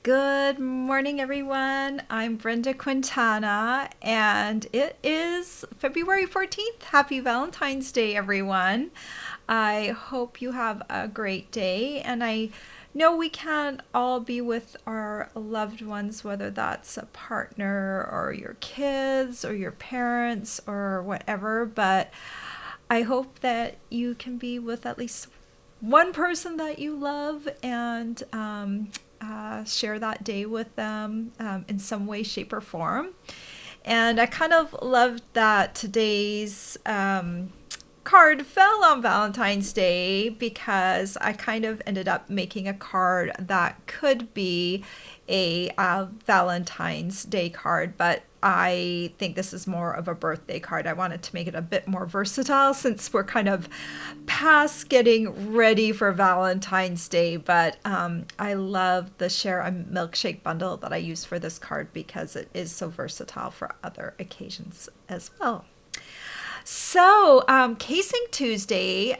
Good morning, everyone. I'm Brenda Quintana, and it is February 14th. Happy Valentine's Day, everyone. I hope you have a great day, and I know we can't all be with our loved ones, whether that's a partner or your kids or your parents or whatever, but I hope that you can be with at least one person that you love and share that day with them in some way, shape, or form. And I kind of loved that today's card fell on Valentine's Day because I kind of ended up making a card that could be a Valentine's Day card, but I think this is more of a birthday card. I wanted to make it a bit more versatile since we're kind of past getting ready for Valentine's Day, but I love the Share a Milkshake bundle that I use for this card because it is so versatile for other occasions as well. So, Casing Tuesday,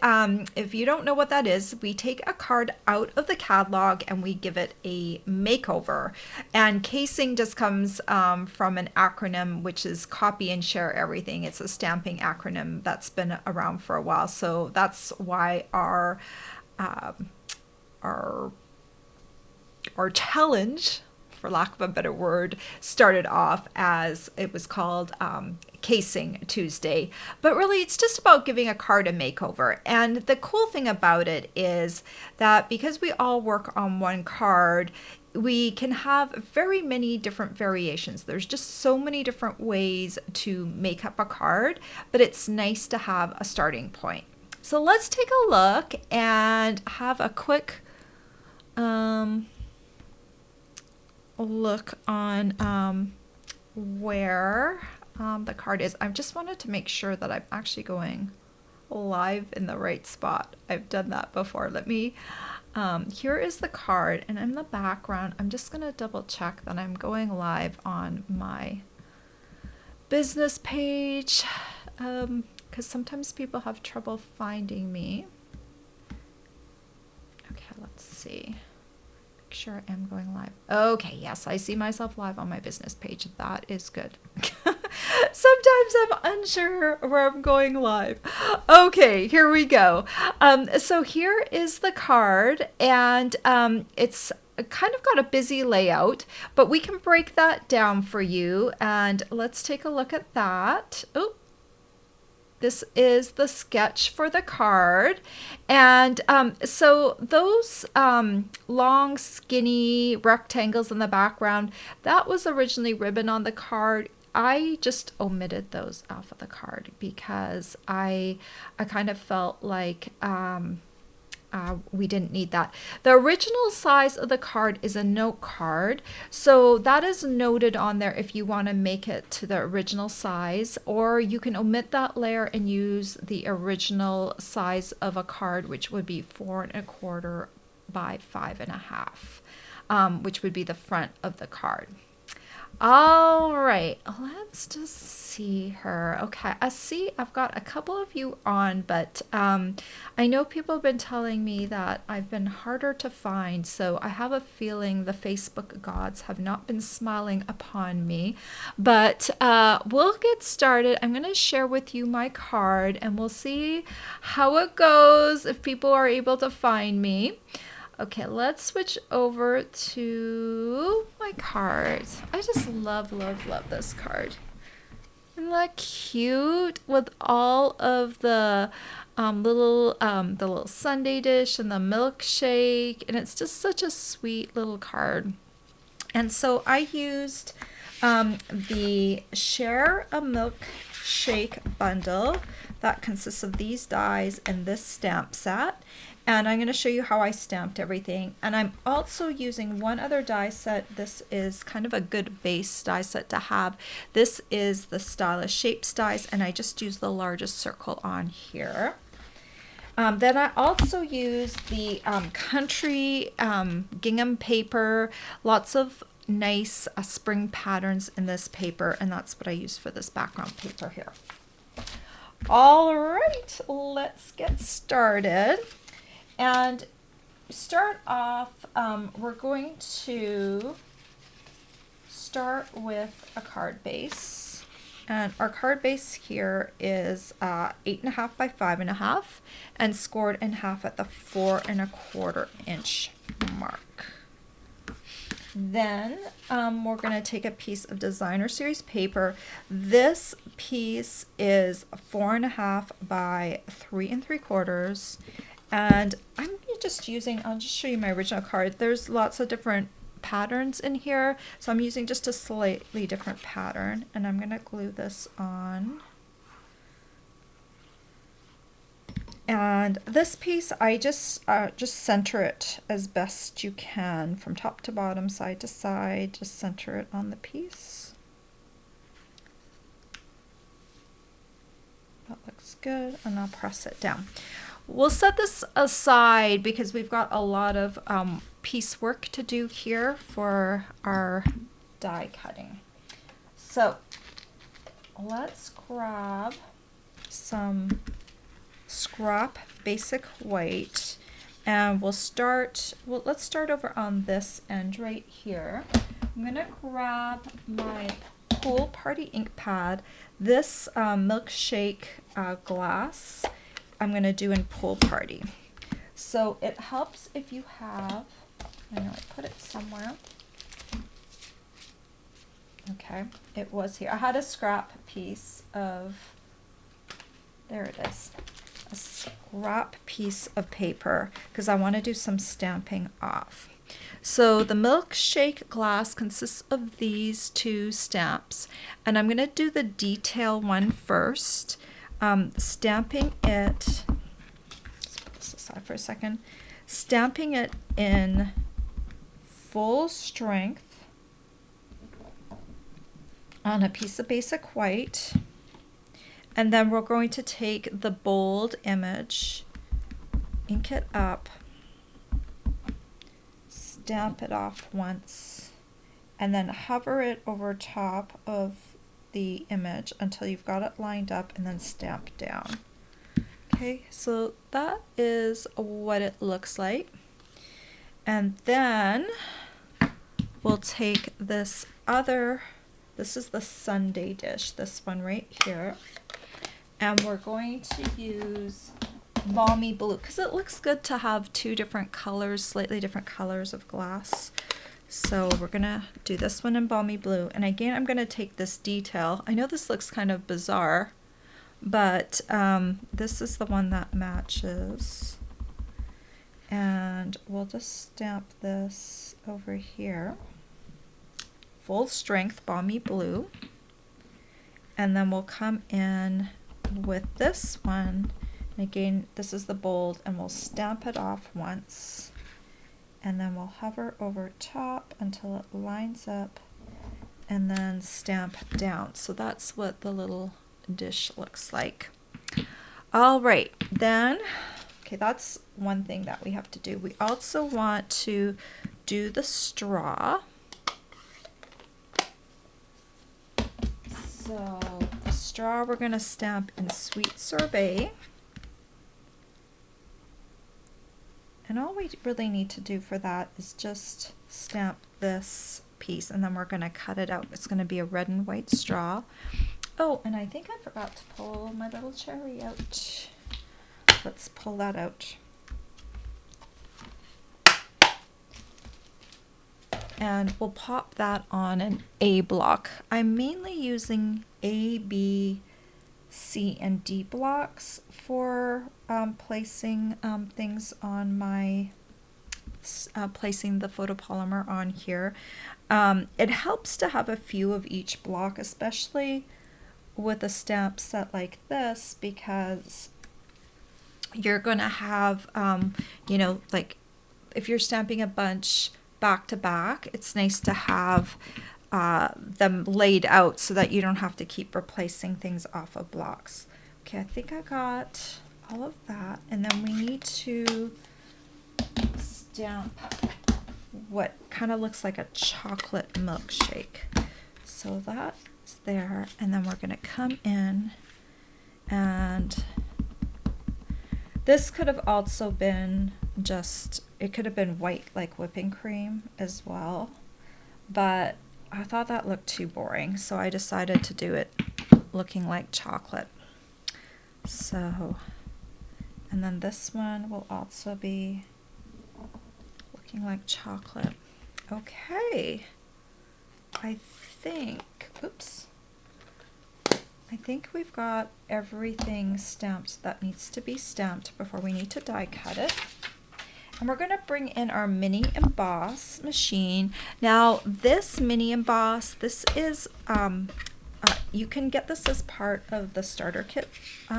if you don't know what that is, we take a card out of the catalog and we give it a makeover. And casing just comes from an acronym, which is Copy and Share Everything. It's a stamping acronym that's been around for a while. So that's why our challenge, for lack of a better word, started off as it was called Casing Tuesday. But really, it's just about giving a card a makeover. And the cool thing about it is that because we all work on one card, we can have very many different variations. There's just so many different ways to make up a card, but it's nice to have a starting point. So let's take a look and have a quick look on where the card is. I just wanted to make sure that I'm actually going live in the right spot. I've done that before. Let me, here is the card, and in the background, I'm just going to double check that I'm going live on my business page, because sometimes people have trouble finding me. Okay, let's see. Sure I am going live. Okay, yes, I see myself live on my business page. That is good. Sometimes I'm unsure where I'm going live. Okay, here we go. So here is the card, and it's kind of got a busy layout, but we can break that down for you, and let's take a look at that. Oh, this is the sketch for the card. And so those long, skinny rectangles in the background, that was originally ribbon on the card. I just omitted those off of the card because I kind of felt like we didn't need that. The original size of the card is a note card, so that is noted on there if you want to make it to the original size, or you can omit that layer and use the original size of a card, which would be 4¼ by 5½, which would be the front of the card. All right, let's just see her. Okay, I see I've got a couple of you on, but I know people have been telling me that I've been harder to find, so I have a feeling the Facebook gods have not been smiling upon me. But we'll get started. I'm going to share with you my card, and we'll see how it goes if people are able to find me. Okay, let's switch over to my cards. I just love, love, love this card. Isn't that cute? With all of the little sundae dish and the milkshake, and it's just such a sweet little card. And so I used the Share a Milkshake bundle that consists of these dies and this stamp set. And I'm going to show you how I stamped everything. And I'm also using one other die set. This is kind of a good base die set to have. This is the Stylish Shapes dies, and I just use the largest circle on here. Then I also use the country gingham paper, lots of nice spring patterns in this paper, and that's what I use for this background paper here. All right, let's get started. And start off, we're going to start with a card base. And our card base here is 8.5 by 5.5 and scored in half at the 4.25 inch mark. Then we're going to take a piece of designer series paper. This piece is 4.5 by 3.75, and I'm just using, I'll just show you my original card. There's lots of different patterns in here, so I'm using just a slightly different pattern, and I'm going to glue this on. And this piece, I just center it as best you can from top to bottom, side to side. Just center it on the piece. That looks good, and I'll press it down. We'll set this aside because we've got a lot of piecework to do here for our die cutting. So let's grab some scrap basic white, and let's start over on this end right here. I'm gonna grab my Pool Party ink pad. This Milkshake glass I'm gonna do in Pool Party. So it helps if you have, I know I put it somewhere. Okay, it was here. I had a scrap piece of, there it is. A scrap piece of paper because I want to do some stamping off. So the Milkshake glass consists of these two stamps, and I'm going to do the detail one first. Stamping it, let's put this aside for a second, stamping it in full strength on a piece of basic white. And then we're going to take the bold image, ink it up, stamp it off once, and then hover it over top of the image until you've got it lined up, and then stamp down. Okay, so that is what it looks like. And then we'll take this other, this is the sundae dish, this one right here. And we're going to use balmy blue because it looks good to have two different colors, slightly different colors of glass. So we're gonna do this one in balmy blue. And again, I'm gonna take this detail. I know this looks kind of bizarre, but this is the one that matches. And we'll just stamp this over here. Full strength balmy blue. And then we'll come in with this one, and again this is the bold, and we'll stamp it off once, and then we'll hover over top until it lines up, and then stamp down. So that's what the little dish looks like. All right, then, okay, that's one thing that we have to do. We also want to do the straw. So the straw we're going to stamp in Sweet Sorbet. And all we really need to do for that is just stamp this piece, and then we're going to cut it out. It's going to be a red and white straw. Oh, and I think I forgot to pull my little cherry out. Let's pull that out. And we'll pop that on an A block. I'm mainly using A, B, C, and D blocks for placing things on my, placing the photopolymer on here. It helps to have a few of each block, especially with a stamp set like this, because you're going to have, you know, like if you're stamping a bunch back to back, it's nice to have them laid out so that you don't have to keep replacing things off of blocks. Okay, I think I got all of that, and then we need to stamp what kind of looks like a chocolate milkshake. So that's there, and then we're going to come in, and this could have also been just it could have been white like whipping cream as well, but I thought that looked too boring, so I decided to do it looking like chocolate. So, and then this one will also be looking like chocolate. Okay, I think we've got everything stamped that needs to be stamped before we need to die cut it. And we're going to bring in our mini emboss machine. Now this mini emboss, this is, you can get this as part of the starter kit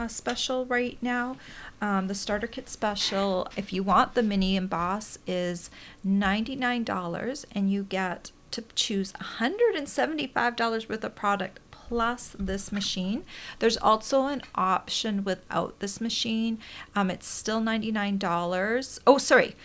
special right now. The starter kit special, if you want the mini emboss, is $99, and you get to choose $175 worth of product plus this machine. There's also an option without this machine. It's still $99. Oh, sorry.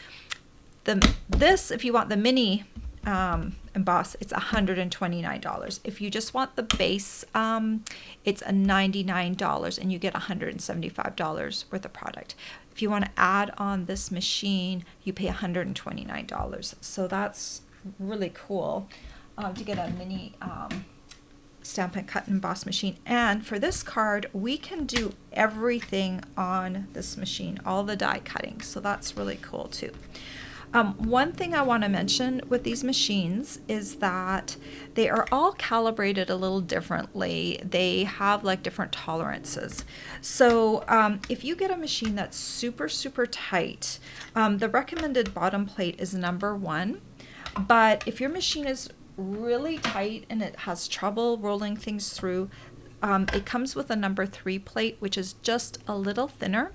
This, if you want the mini emboss, it's $129. If you just want the base, it's a $99, and you get $175 worth of product. If you want to add on this machine, you pay $129. So that's really cool to get a mini Stampin' Cut and Emboss machine. And for this card, we can do everything on this machine, all the die cutting. So that's really cool too. One thing I want to mention with these machines is that they are all calibrated a little differently. They have like different tolerances. So if you get a machine that's super, super tight, the recommended bottom plate is number 1. But if your machine is really tight and it has trouble rolling things through, it comes with a number 3 plate, which is just a little thinner.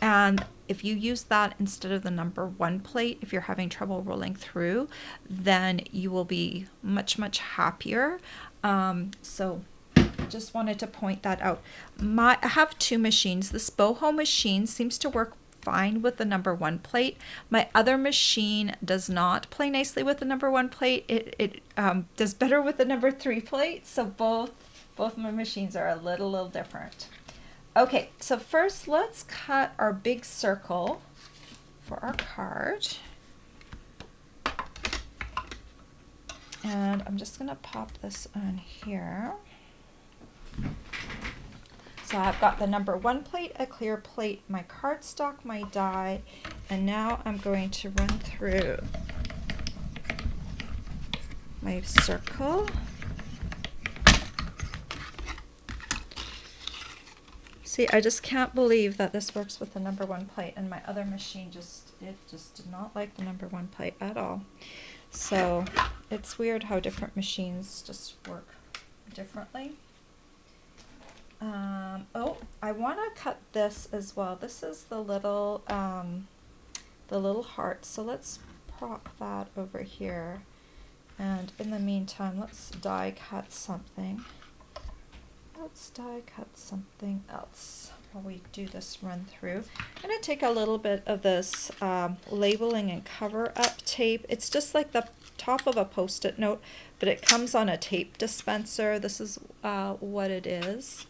And if you use that instead of the number 1 plate, if you're having trouble rolling through, then you will be much, much happier. So just wanted to point that out. I have 2 machines. This boho machine seems to work fine with the number 1 plate. My other machine does not play nicely with the number 1 plate. It does better with the number 3 plate. So both my machines are a little different. Okay, so first let's cut our big circle for our card. And I'm just going to pop this on here. So I've got the number 1 plate, a clear plate, my cardstock, my die, and now I'm going to run through my circle. See, I just can't believe that this works with the number 1 plate, and my other machine just did not like the number 1 plate at all. So it's weird how different machines just work differently. Oh, I want to cut this as well. This is the little heart. So let's prop that over here. And in the meantime, let's die cut something. Let's die cut something else while we do this run through. I'm going to take a little bit of this labeling and cover up tape. It's just like the top of a post-it note, but it comes on a tape dispenser. This is what it is.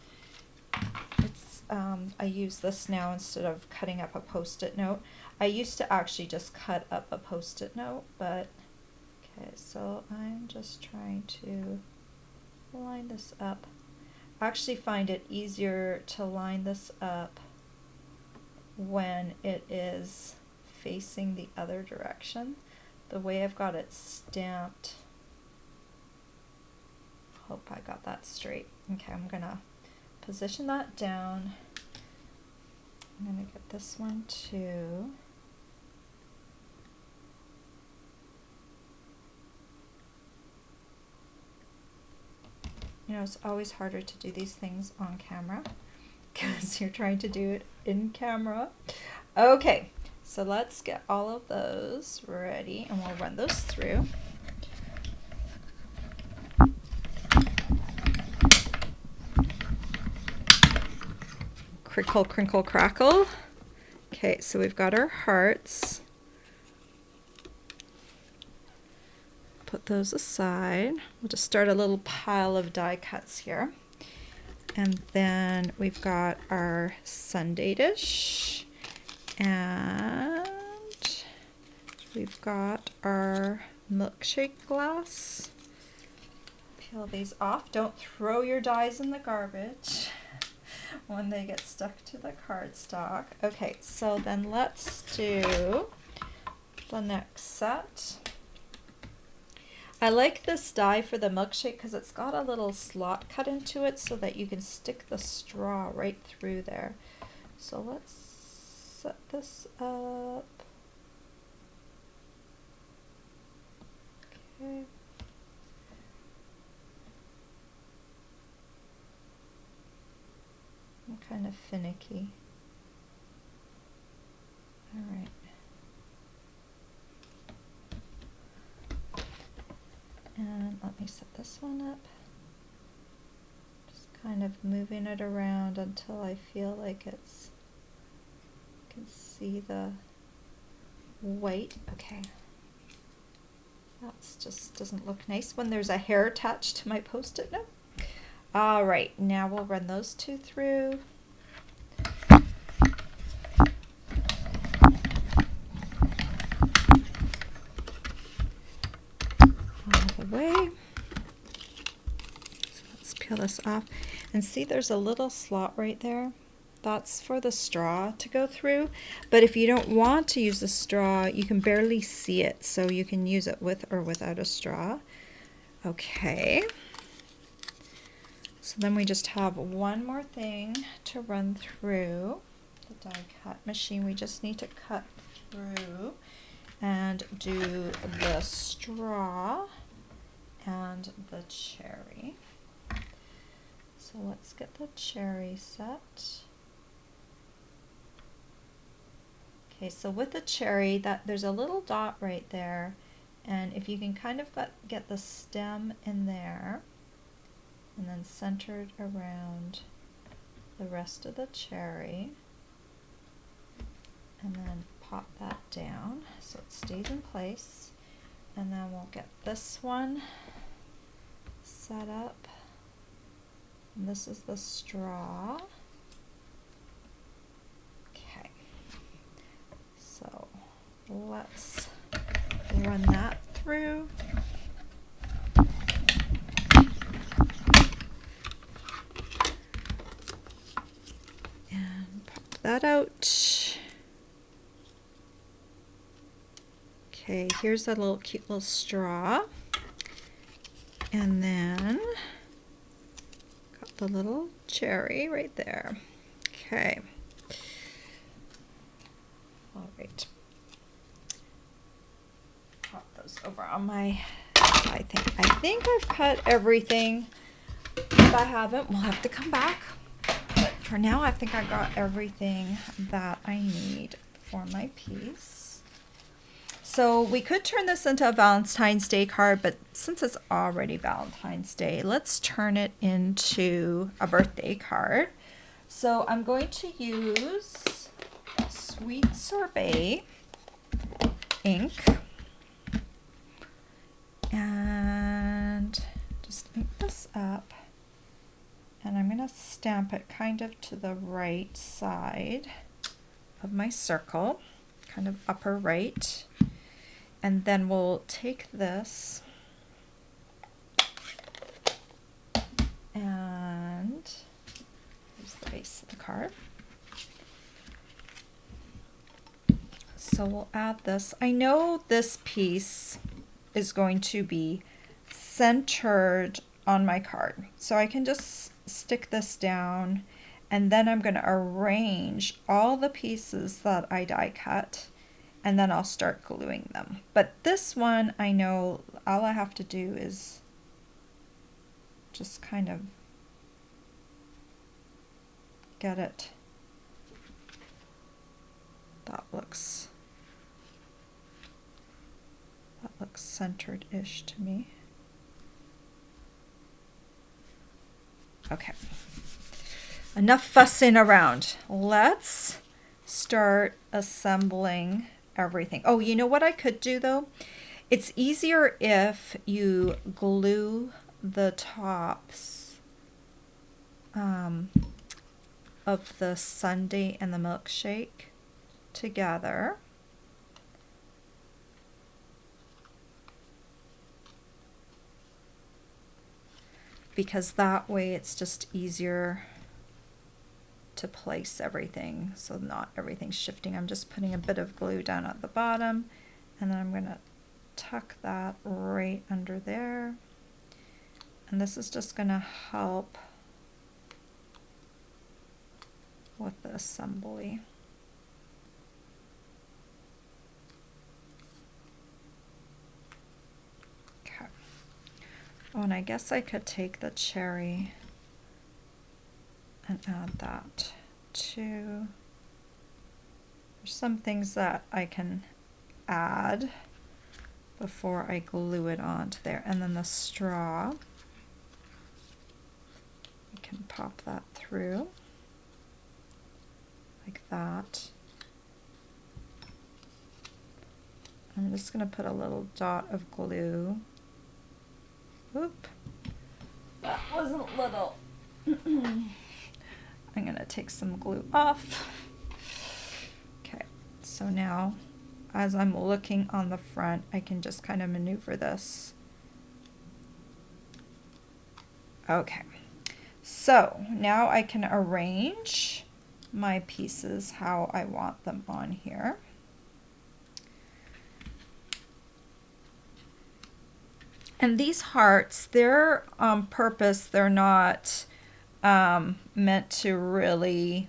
It's I use this now instead of cutting up a post-it note. I used to actually just cut up a post-it note, but okay, so I'm just trying to line this up. I actually find it easier to line this up when it is facing the other direction. The way I've got it stamped, hope I got that straight. Okay, I'm gonna position that down. I'm gonna get this one too. You know, it's always harder to do these things on camera because you're trying to do it in camera. Okay, so let's get all of those ready and we'll run those through. Crinkle, crinkle, crackle. Okay, so we've got our hearts. Put those aside. We'll just start a little pile of die cuts here. And then we've got our sundae dish. And we've got our milkshake glass. Peel these off. Don't throw your dies in the garbage when they get stuck to the cardstock. Okay, so then let's do the next set. I like this die for the milkshake because it's got a little slot cut into it so that you can stick the straw right through there. So let's set this up. Okay. I'm kind of finicky. All right. And let me set this one up. Just kind of moving it around until I feel like it's, you can see the white. Okay. That just doesn't look nice when there's a hair attached to my Post-it note. All right, now we'll run those two through. Way. So let's peel this off and see there's a little slot right there. That's for the straw to go through, but if you don't want to use the straw, you can barely see it, so you can use it with or without a straw. Okay, so then we just have one more thing to run through the die cut machine. We just need to cut through and do the straw and the cherry. So let's get the cherry set. Okay, so with the cherry, there's a little dot right there, and if you can kind of get the stem in there and then centered around the rest of the cherry, and then pop that down so it stays in place. And then we'll get this one set up. And this is the straw. Okay. So let's run that through. And pop that out. Okay, here's a little cute little straw. And then got the little cherry right there. Okay. All right. Pop those over on my, I think I've cut everything. If I haven't, we'll have to come back. But for now, I think I got everything that I need for my piece. So we could turn this into a Valentine's Day card, but since it's already Valentine's Day, let's turn it into a birthday card. So I'm going to use Sweet Sorbet ink and just ink this up. And I'm going to stamp it kind of to the right side of my circle, kind of upper right. And then we'll take this and here's the base of the card. So we'll add this. I know this piece is going to be centered on my card. So I can just stick this down, and then I'm going to arrange all the pieces that I die cut, and then I'll start gluing them. But this one, I know all I have to do is just kind of get it. That looks centered-ish to me. Okay. Enough fussing around. Let's start assembling everything. Oh, you know what I could do though? It's easier if you glue the tops of the sundae and the milkshake together. because that way it's just easier to place everything so not everything's shifting. I'm just putting a bit of glue down at the bottom, and then I'm going to tuck that right under there. And this is just going to help with the assembly. Okay. Oh, and I guess I could take the cherry and add that too. There's some things that I can add before I glue it onto there. And then the straw, you can pop that through like that. I'm just going to put a little dot of glue. Oop, that wasn't little. I'm going to take some glue off. Okay, so now as I'm looking on the front, I can just kind of maneuver this. Okay, so now I can arrange my pieces how I want them on here. And these hearts, they're on purpose. They're not meant to really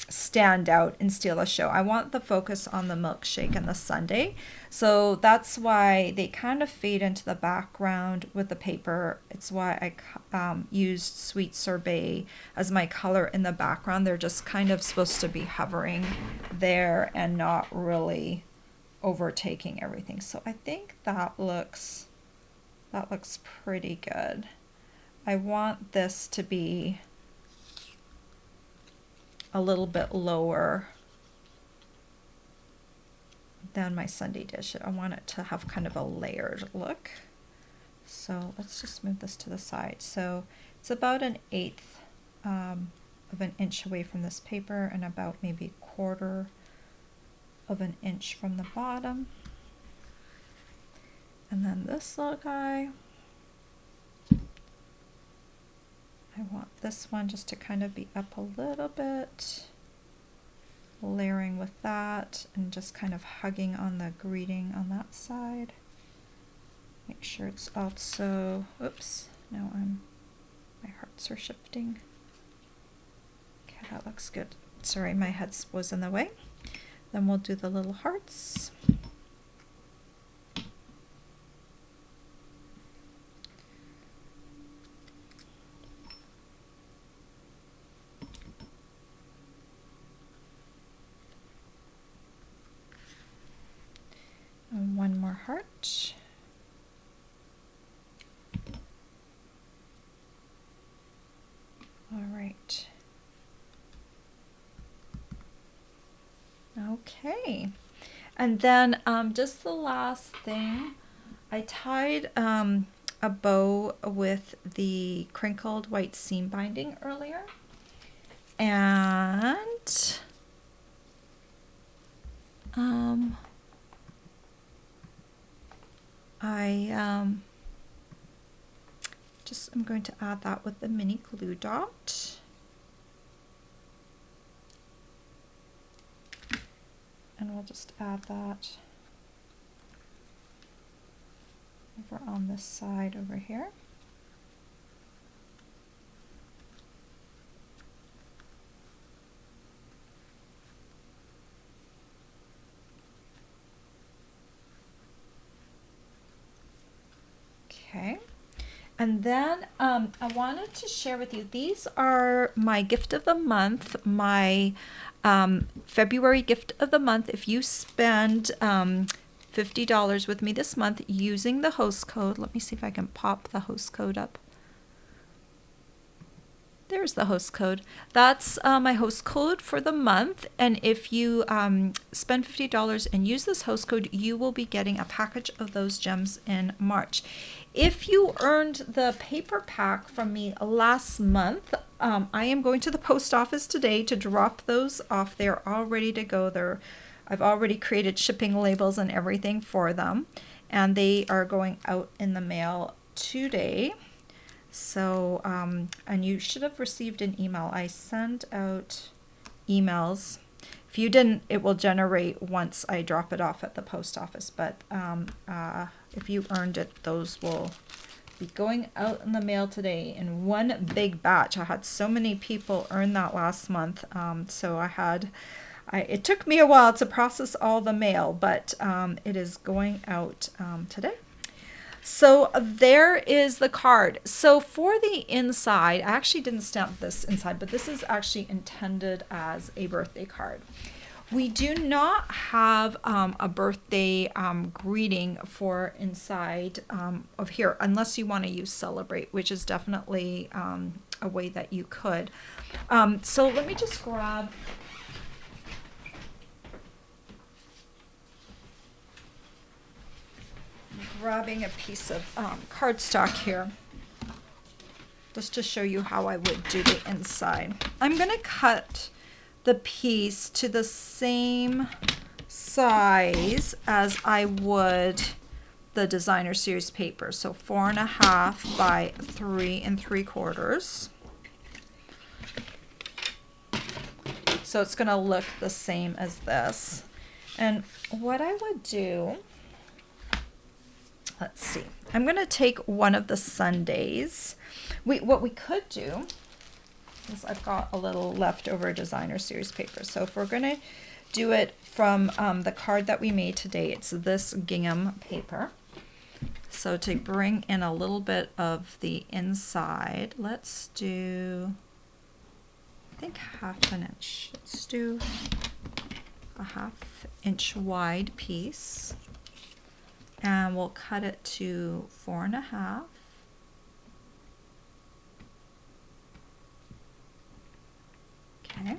stand out and steal a show. I want the focus on the milkshake and the sundae. So that's why they kind of fade into the background with the paper. It's why I used sweet sorbet as my color in the background. They're just kind of supposed to be hovering there and not really overtaking everything. So I think that looks pretty good. I want this to be a little bit lower than my sundae dish. I want it to have kind of a layered look. So let's just move this to the side. So it's about 1/8 of an inch away from this paper and about maybe 1/4 of an inch from the bottom. And then this little guy, I want this one just to kind of be up a little bit, layering with that and just kind of hugging on the greeting on that side. Make sure it's also, oops, now my hearts are shifting. Okay, that looks good. Sorry, my head was in the way. Then we'll do the little hearts. And one more heart. All right. Okay. And then just the last thing, I tied a bow with the crinkled white seam binding earlier. And I'm going to add that with the mini glue dot. And we'll just add that over on this side over here. Okay. And then I wanted to share with you, these are my gift of the month, my February gift of the month. If you spend $50 with me this month using the host code, let me see if I can pop the host code up. There's the host code. That's my host code for the month. And if you spend $50 and use this host code, you will be getting a package of those gems in March. If you earned the paper pack from me last month, I am going to the post office today to drop those off. They're all ready to go. I've already created shipping labels and everything for them. And they are going out in the mail today. So, and you should have received an email. I send out emails. If you didn't, it will generate once I drop it off at the post office. But if you earned it, those will be going out in the mail today in one big batch. I had so many people earn that last month. So it took me a while to process all the mail, but it is going out today. So there is the card. So for the inside, I actually didn't stamp this inside, but this is actually intended as a birthday card. We do not have a birthday greeting for inside of here, unless you want to use celebrate, which is definitely a way that you could. So let me just grabbing a piece of cardstock here, just to show you how I would do the inside. I'm going to cut the piece to the same size as I would the designer series paper. So 4.5 by 3 3/4. So it's going to look the same as this. And what I would do, let's see, I'm going to take one of the Sundays. What we could do is I've got a little leftover designer series paper. So if we're going to do it from the card that we made today, it's this gingham paper. So to bring in a little bit of the inside, let's do, I think 1/2 inch. Let's do a 1/2 inch wide piece. And we'll cut it to 4.5. Okay.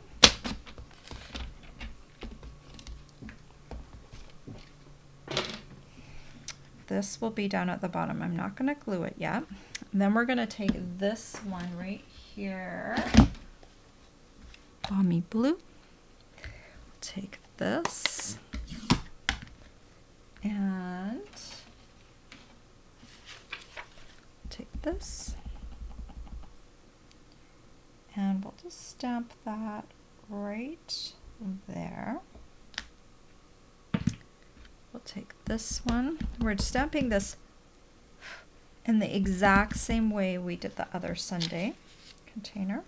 This will be down at the bottom. I'm not going to glue it yet. And then we're going to take this one right here, balmy blue. Take this and take this, and we'll just stamp that right there. We'll take this one. We're stamping this in the exact same way we did the other Sunday container.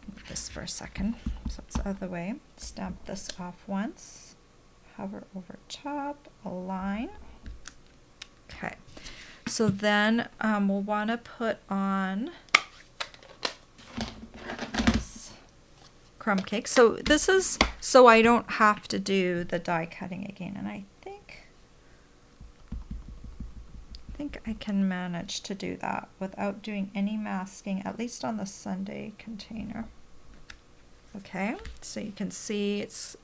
Move this for a second so it's out of the way. Stamp this off once. Hover over top, align. Okay, so then we'll want to put on this crumb cake. So this is so I don't have to do the die cutting again, and I think I can manage to do that without doing any masking, at least on the Sunday container. Okay, so you can see it's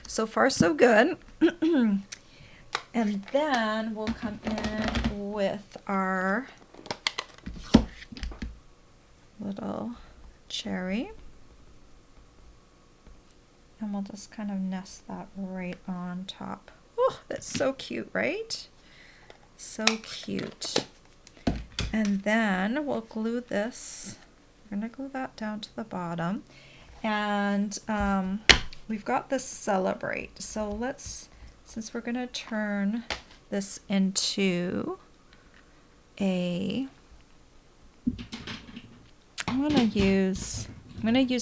so far so good. And then we'll come in with our little cherry, and we'll just kind of nest that right on top. Oh, that's so cute, right? So cute. And then we'll glue this. We're going to glue that down to the bottom. And we've got this celebrate. So let's, since we're going to turn this into a, I'm going to use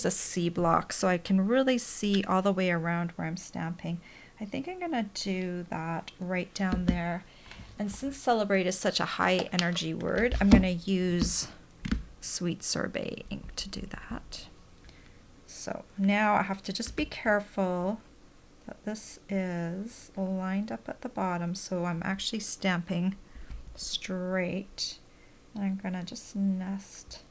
a C block so I can really see all the way around where I'm stamping. I think I'm going to do that right down there. And since celebrate is such a high energy word, I'm going to use sweet sorbet ink to do that. So now I have to just be careful that this is lined up at the bottom, so I'm actually stamping straight. And I'm going to just nest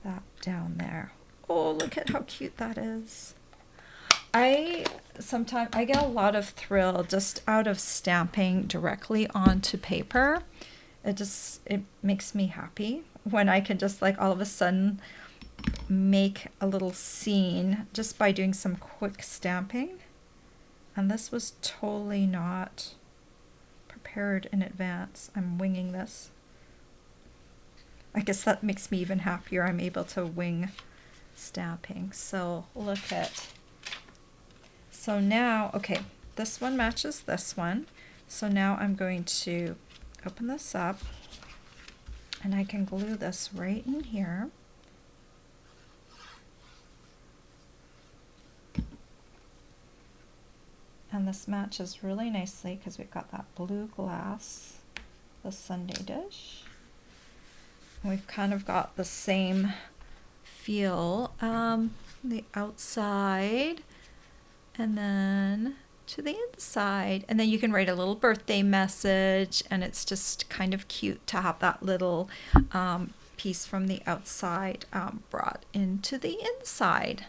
that down there. Oh, look at how cute that is. Sometimes I get a lot of thrill just out of stamping directly onto paper. It makes me happy when I can just like all of a sudden make a little scene just by doing some quick stamping. And this was totally not prepared prepared in advance. I'm winging this. I guess that makes me even happier. I'm able to wing stamping. So look at, so now, okay, this one matches this one. So now I'm going to open this up and I can glue this right in here. And this matches really nicely because we've got that blue glass, the sundae dish. And we've kind of got the same feel, the outside and then to the inside. And then you can write a little birthday message, and it's just kind of cute to have that little piece from the outside brought into the inside.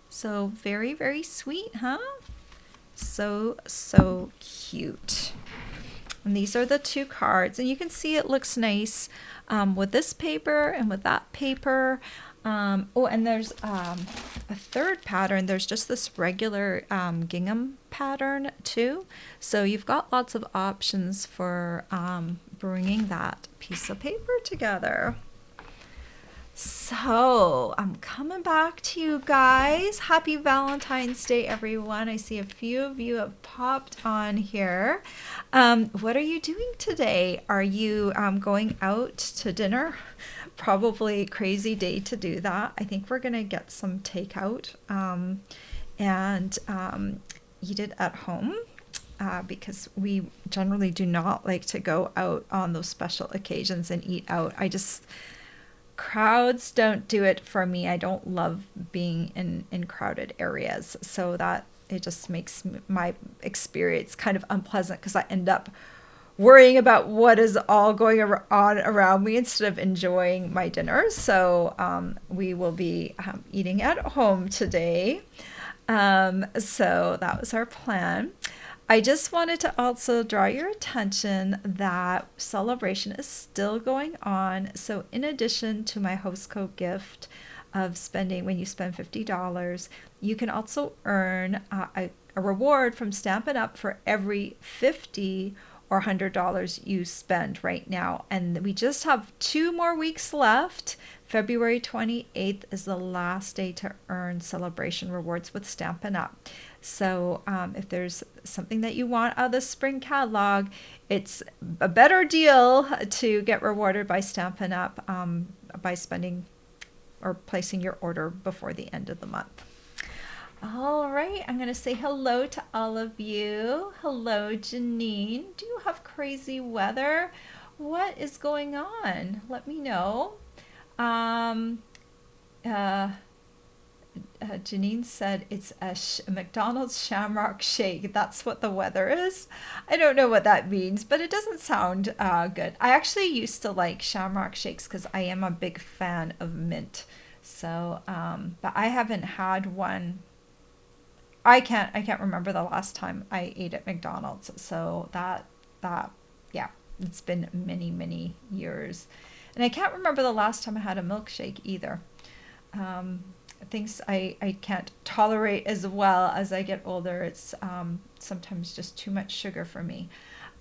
So very, very sweet, huh? So, so cute. And these are the two cards, and you can see it looks nice with this paper and with that paper. Oh, and there's a third pattern. There's just this regular gingham pattern too. So you've got lots of options for bringing that piece of paper together. So I'm coming back to you guys. Happy Valentine's Day, everyone. I see a few of you have popped on here. What are you doing today? Are you going out to dinner? Probably a crazy day to do that. I think we're gonna get some takeout and eat it at home because we generally do not like to go out on those special occasions and eat out. Crowds don't do it for me. I don't love being in crowded areas, so that it just makes my experience kind of unpleasant because I end up worrying about what is all going on around me instead of enjoying my dinner. So we will be eating at home today. So that was our plan. I just wanted to also draw your attention that celebration is still going on. So in addition to my Hostco gift of spending, when you spend $50, you can also earn a reward from Stampin' Up! For every $50 or $100 you spend right now. And we just have 2 more weeks left. February 28th is the last day to earn celebration rewards with Stampin' Up! So if there's something that you want out of the spring catalog, it's a better deal to get rewarded by Stampin' Up! By spending or placing your order before the end of the month. All right, I'm going to say hello to all of you. Hello, Janine. Do you have crazy weather? What is going on? Let me know. Janine said it's a McDonald's Shamrock Shake. That's what the weather is. I don't know what that means, but it doesn't sound good. I actually used to like Shamrock Shakes because I am a big fan of mint. So, but I haven't had one. I can't remember the last time I ate at McDonald's. So that yeah, it's been many, many years. And I can't remember the last time I had a milkshake either. Things I can't tolerate as well as I get older. It's sometimes just too much sugar for me.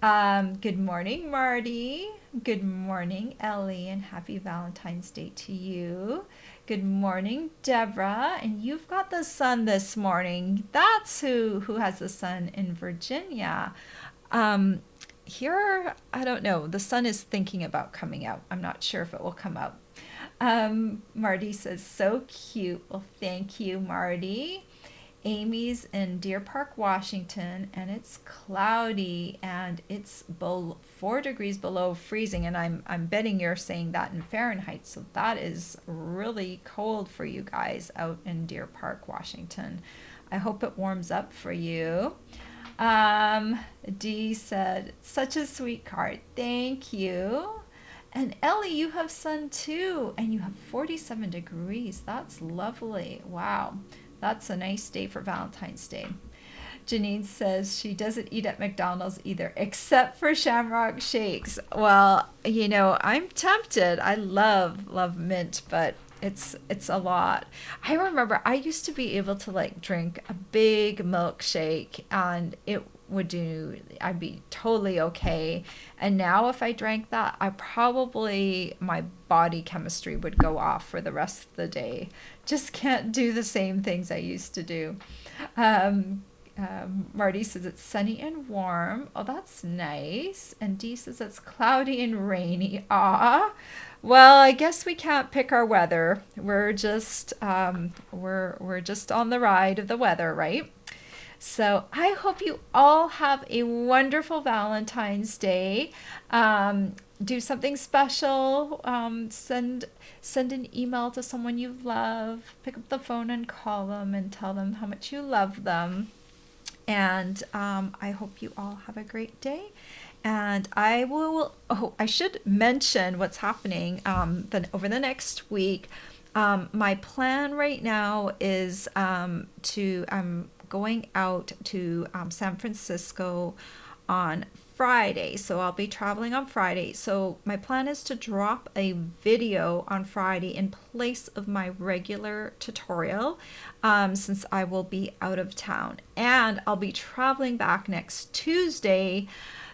Good morning, Marty. Good morning, Ellie, and happy Valentine's Day to you. Good morning, Deborah. And you've got the sun this morning. That's who has the sun in Virginia. Here, I don't know. The sun is thinking about coming out. I'm not sure if it will come out. Marty says, so cute. Well, thank you, Marty. Amy's in Deer Park, Washington, and it's cloudy and it's 4 degrees below freezing. And I'm betting you're saying that in Fahrenheit. So that is really cold for you guys out in Deer Park, Washington. I hope it warms up for you. Dee said, such a sweet card. Thank you. And Ellie, you have sun too, and you have 47 degrees. That's lovely. Wow. That's a nice day for Valentine's Day. Janine says she doesn't eat at McDonald's either, except for Shamrock Shakes. Well, you know, I'm tempted. I love mint, but It's a lot. I remember I used to be able to like drink a big milkshake and it would do, I'd be totally okay. And now if I drank that, I probably, my body chemistry would go off for the rest of the day. Just can't do the same things I used to do. Um, Marty says it's sunny and warm. Oh, that's nice. And Dee says it's cloudy and rainy. Ah, well, I guess we can't pick our weather. We're just on the ride of the weather, right? So I hope you all have a wonderful Valentine's Day. Do something special. Send an email to someone you love. Pick up the phone and call them and tell them how much you love them. And I hope you all have a great day. And I will, oh, I should mention what's happening then over the next week. My plan right now is I'm going out to San Francisco on Friday. So I'll be traveling on Friday. So my plan is to drop a video on Friday in place of my regular tutorial, since I will be out of town. And I'll be traveling back next Tuesday.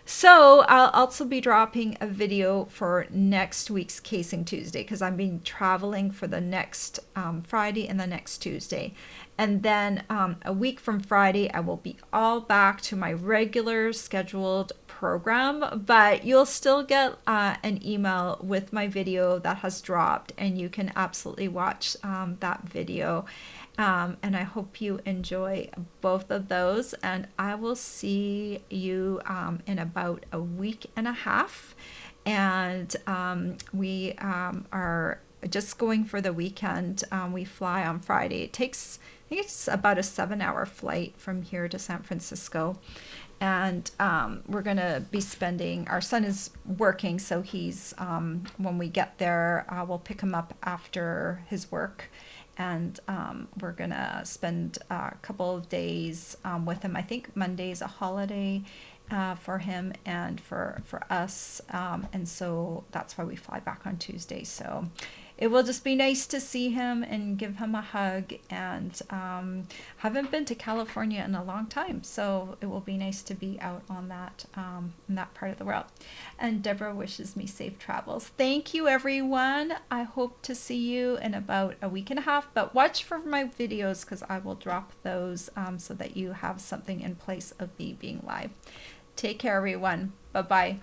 So I'll also be dropping a video for next week's Casing Tuesday because I'm being traveling for the next Friday and the next Tuesday. And then a week from Friday, I will be all back to my regular scheduled program, but you'll still get an email with my video that has dropped, and you can absolutely watch that video. And I hope you enjoy both of those. And I will see you in about a week and a half. And we are just going for the weekend. We fly on Friday. It takes, I think it's about a 7-hour flight from here to San Francisco. And we're going to be spending, our son is working, so he's, when we get there, we'll pick him up after his work. And we're going to spend a couple of days with him. I think Monday's a holiday for him and for us. And so that's why we fly back on Tuesday. So it will just be nice to see him and give him a hug. And haven't been to California in a long time, so it will be nice to be out on that in that part of the world. And Deborah wishes me safe travels. Thank you, everyone. I hope to see you in about a week and a half. But watch for my videos because I will drop those so that you have something in place of me being live. Take care, everyone. Bye bye.